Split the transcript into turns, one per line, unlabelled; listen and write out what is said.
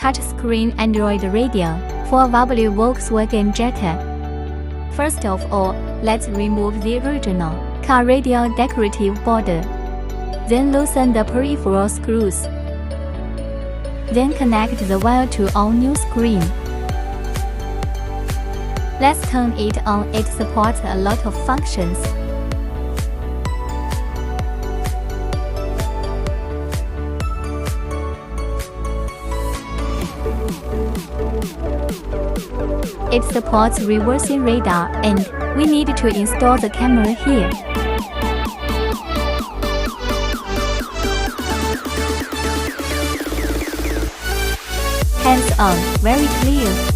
touchscreen Android radio for VW Volkswagen Jetta. First of all, let's remove the original car radio decorative border. Then loosen the peripheral screws. Then connect the wire to our new screen. Let's turn it on. It supports a lot of functions. It supports reversing radar, and we need to install the camera here. Hands on, very clear.